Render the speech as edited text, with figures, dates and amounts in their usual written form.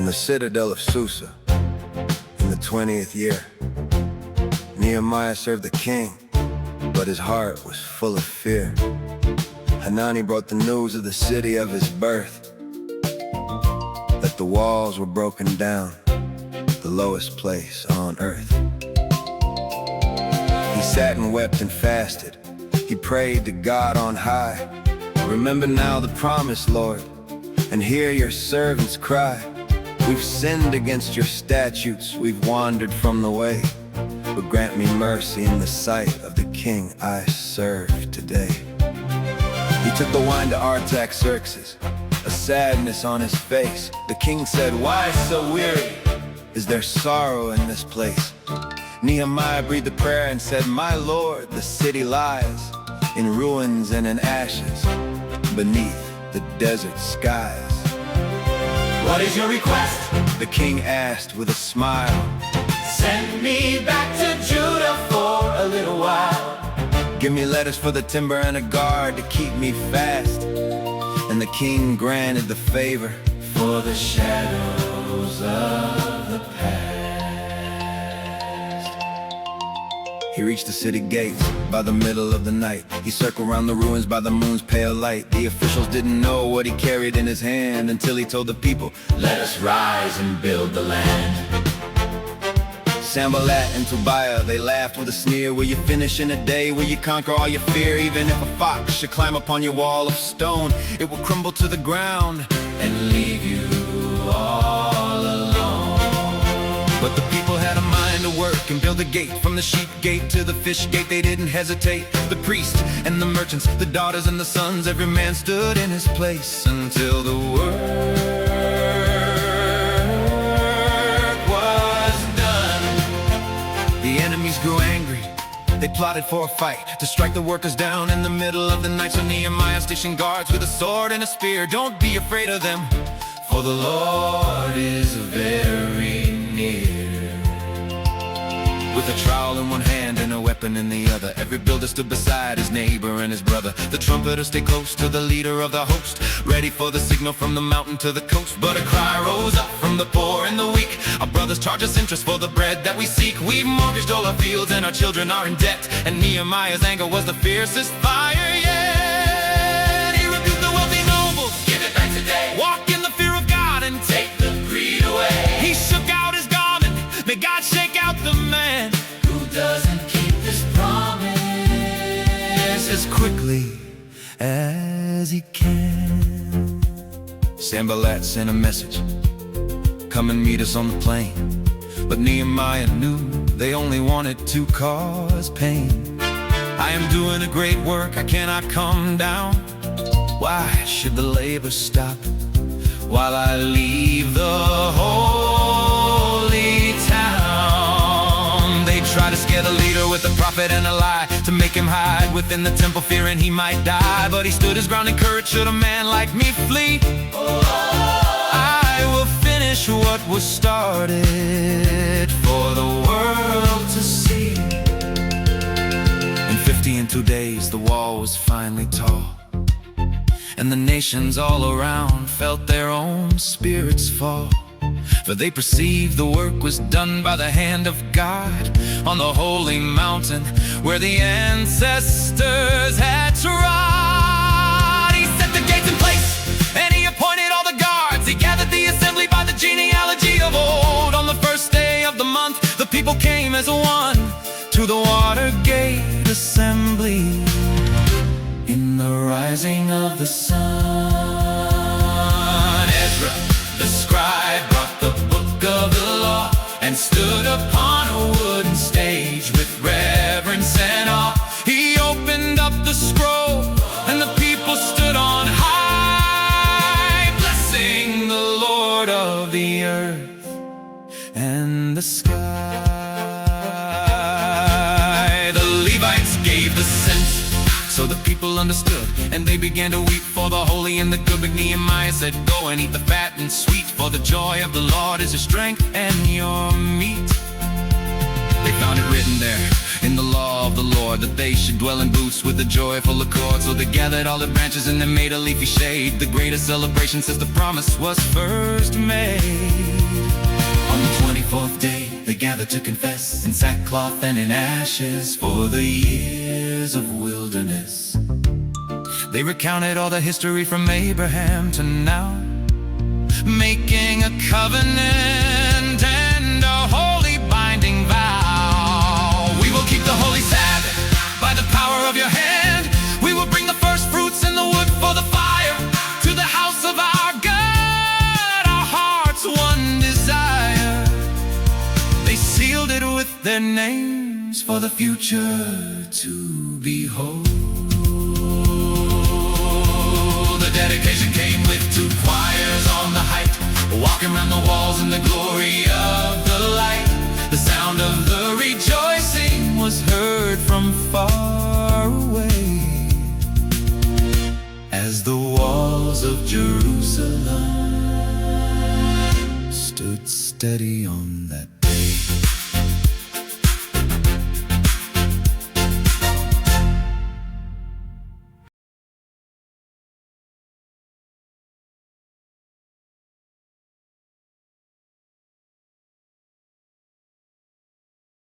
In the citadel of Susa, in the 20th year, Nehemiah served the king, but his heart was full of fear. Hanani brought the news of the city of his birth, that the walls were broken down, the lowest place on earth. He sat and wept and fasted. He prayed to God on high. Remember now the promise, Lord, and hear your servants cry. We've sinned against your statutes, we've wandered from the way, but grant me mercy in the sight of the king I serve today. He took the wine to Artaxerxes, a sadness on his face. The king said, "Why so weary? Is there sorrow in this place?" Nehemiah breathed a prayer and said, "My Lord, the city lies in ruins and in ashes, beneath the desert skies." What is your request? The king asked with a smile. Send me back to Judah for a little while. Give me letters for the timber and a guard to keep me fast. And the king granted the favor, for the shadows of the past. He reached the city gates by the middle of the night. He circled around the ruins by the moon's pale light. The officials didn't know what he carried in his hand until he told the people, "Let us rise and build the land." Sanballat and Tobiah, they laughed with a sneer. Will you finish in a day? Will you conquer all your fear? Even if a fox should climb upon your wall of stone, it will crumble to the ground and leave you all alone. But the people had a mind to work and build a gate, from the sheep gate to the fish gate. They didn't hesitate. The priest and the merchants, the daughters and the sons, every man stood in his place until the work was done. The enemies grew angry. They plotted for a fight to strike the workers down in the middle of the night. So Nehemiah stationed guards with a sword and a spear. Don't be afraid of them, for the Lord is very near. With a trowel in one hand and a weapon in the other, every builder stood beside his neighbor and his brother. The trumpeter stayed close to the leader of the host, ready for the signal from the mountain to the coast. But a cry rose up from the poor and the weak. Our brothers charge us interest for the bread that we seek. We've mortgaged all our fields and our children are in debt. And Nehemiah's anger was the fiercest fire yet. He rebuked the wealthy nobles, "Give it back today. walk in the fear of God and Take the greed away. He shook out his garment, may God shake out the man Who doesn't keep his promise as quickly as he can." Sanballat sent a message, "Come and meet us on the plain." But Nehemiah knew they only wanted to cause pain. "I am doing a great work, I cannot come down. Why should the labor stop while I leave the holy town?" They try to scare the leader with a prophet and a lie, to make him hide within the temple, fearing he might die. But he stood his ground and courage, should a man like me flee? I will finish what was started for the world to see. In 52 days the wall was finally tall, and the nations all around felt their own spirits fall. For they perceived the work was done by the hand of God on the holy mountain where the ancestors had trod. He set the gates in place and he appointed all the guards. He gathered the assembly by the genealogy of old. On the first day of the month the people came as one to the Watergate assembly. In the rising of the sun, Ezra the scribe brought the book of the law and stood upon a wooden stage with reverence and awe. He opened up the scroll and the people stood on high, blessing the Lord of the earth and the sky. The Levites gave the census, so the people understood, and they began to weep for the holy and the good. But Nehemiah said, "Go and eat the fat and sweet, for the joy of the Lord is your strength and your meat." They found it written there in in the law of the Lord, that they should dwell in booths with a joyful accord. So they gathered all the branches and they made a leafy shade, the greatest celebration since the promise was first made. On the 24th day they gathered to confess, in sackcloth and in ashes, for the years of wilderness. They recounted all the history from Abraham to now, making a covenant and a holy binding vow. We will keep the holy Sabbath by the power of your hand. We will bring the first fruits and the wood for the fire to the house of our God, our heart's one desire. They sealed it with their names for the future to behold. The dedication came with 2 choirs on the height, walking around the walls in the glory of the light. The sound of the rejoicing was heard from far away, as the walls of Jerusalem stood steady on that day.